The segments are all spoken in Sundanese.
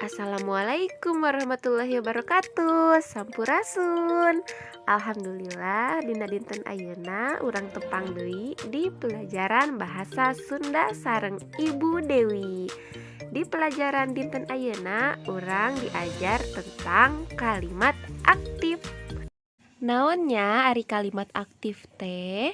Assalamualaikum warahmatullahi wabarakatuh. Sampurasun. Alhamdulillah dina dinten ayeuna urang tepang deui di pelajaran bahasa Sunda sareng Ibu Dewi. Di pelajaran dinten ayeuna urang diajar tentang kalimat aktif. Naonnya ari kalimat aktif teh?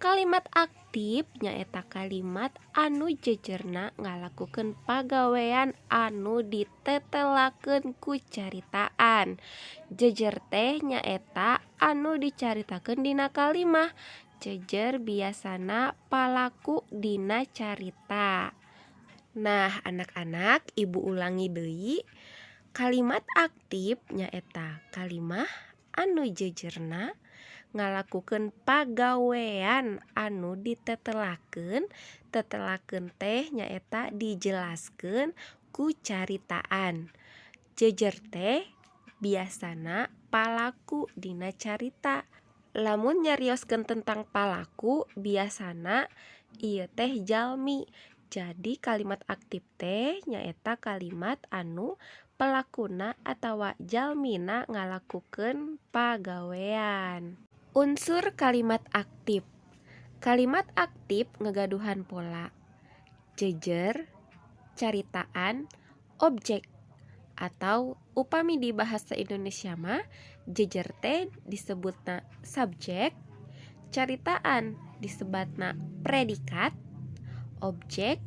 Kalimat aktif nyaeta kalimat anu jejerna ngalakukeun pagawean anu ditetelakeun ku caritaan. Jejer teh nyaeta anu dicaritakeun dina kalimah. Jejer biasana palaku dina carita. Nah, anak-anak, ibu ulangi deui. Kalimat aktif nyaeta kalimah anu jejerna ngalakukeun pagawean anu ditetelakeun. Tetelakeun teh nyaeta dijelaskeun ku caritaan. Jejer teh biasana palaku dina carita. Lamun nyarioskeun tentang palaku biasana ieu teh jalmi. Jadi kalimat aktif teh nyaeta kalimat anu pelakuna atawa jalmina ngalakukeun pagawean. Unsur kalimat aktif. Kalimat aktif ngagaduhan pola jejer, caritaan, objek. Atau upami di bahasa Indonesia mah jejer teh disebutna subjek, caritaan disebutna predikat, objek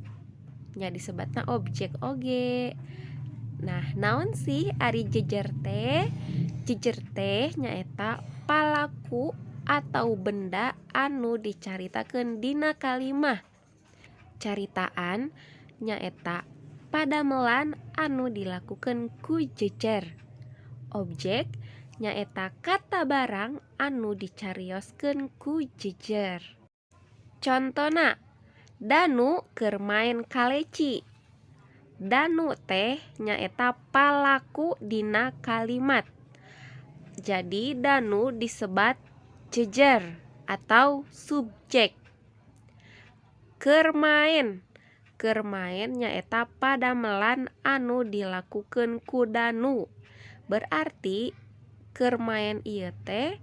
nya disebutna objek oge. Nah, naon sih ari jejer teh? Jejer teh nyaeta palaku atau benda anu dicaritakeun dina kalimah. Caritaan nyaeta padamelan anu dilakukeun ku jejer. Objek nyaeta kata barang anu dicarioskeun ku jejer. Contona, Danu keur main kaleci. Danu teh nyaeta palaku dina kalimat. Jadi Danu disebat jejer atau subjek. Keur main. Keur main nyaeta padamelan anu dilakukeun ku Danu. Berarti keur main ieu teh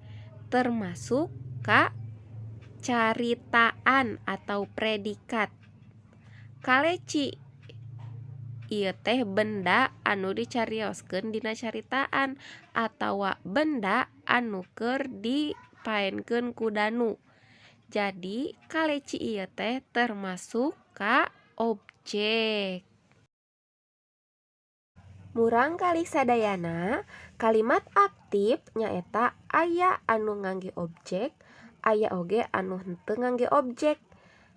termasuk ka caritaan atau predikat. Kaleci ieu teh benda anu dicarioskeun dina caritaan atawa benda anu keur dipaenkeun ku Danu. Jadi kaleci ieu teh termasuk ka objek. Murang kali sadayana, kalimat aktif nyaeta aya anu ngangge objek, aya oge anu henteu ngangge objek.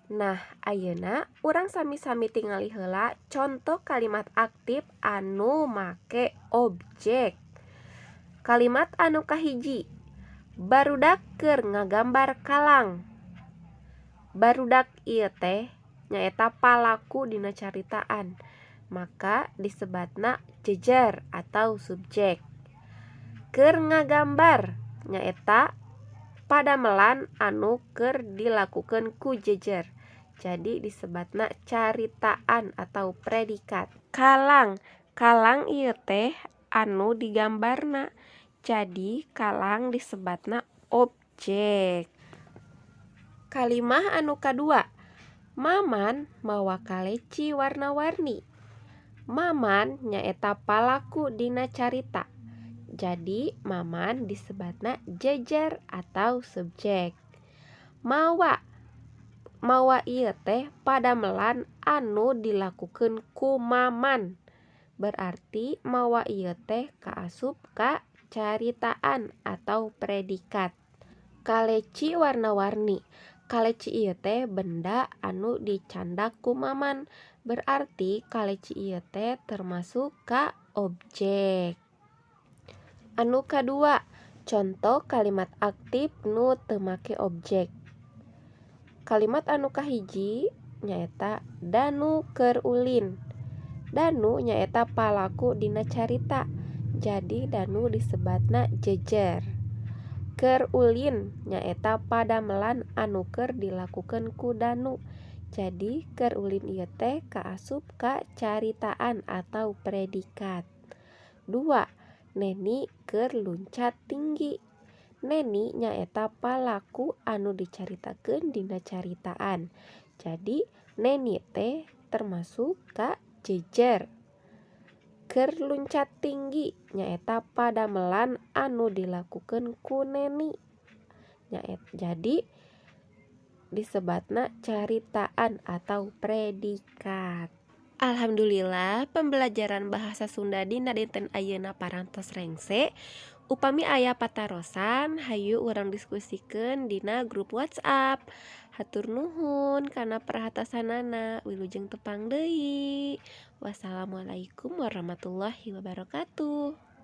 Nah, ayeuna urang sami-sami tingali heula contoh kalimat aktif anu make objek. Kalimat anu kahiji, barudak keur ngagambar kalang. Barudak ieu teh nyaeta palaku dina caritaan, maka disebutna jejer atau subjek. Keur ngagambar nyaeta padamelan anu keur dilakukeun ku jejer. Jadi disebutna caritaan atau predikat. Kalang. Kalang ieu teh anu digambarna. Jadi kalang disebutna objek. Kalimah anu kadua, Maman mawa kaleci warna-warni. Maman nyaeta palaku dina carita. Jadi Maman disebutna jejer atau subjek. Mawa. Mawa ieu teh padamelan anu dilakukeun ku Maman. Berarti mawa ieu teh kaasup ka caritaan atau predikat. Kaleci warna-warni. Kaleci ieu teh benda anu dicandak ku Maman. Berarti kaleci ieu teh termasuk ka objek. Anu kadua, contoh kalimat aktif nu teu make objek. Kalimat anu kahiji nyaeta Danu keur ulin. Danu nyaeta palaku dina carita. Jadi Danu disebutna jejer. Keur ulin nyaeta padamelan anu keur dilakukeun ku Danu. Jadi keur ulin ieu teh kaasup ka caritaan atau predikat. 2. Neni keur luncat tinggi. Neni nyaeta palaku anu dicaritakeun dina caritaan. Jadi Neni teh termasuk ka jejer. Keur luncat tinggi nyaeta padamelan anu dilakukeun ku Neni. Jadi disebatna caritaan atau predikat. Alhamdulillah pembelajaran bahasa Sunda dina dinten ayeuna parantos rengse. Upami aya patarosan hayu urang diskusikeun dina grup WhatsApp. Hatur nuhun kana perhatosanana. Wilujeng tepang deui. Wassalamualaikum warahmatullahi wabarakatuh.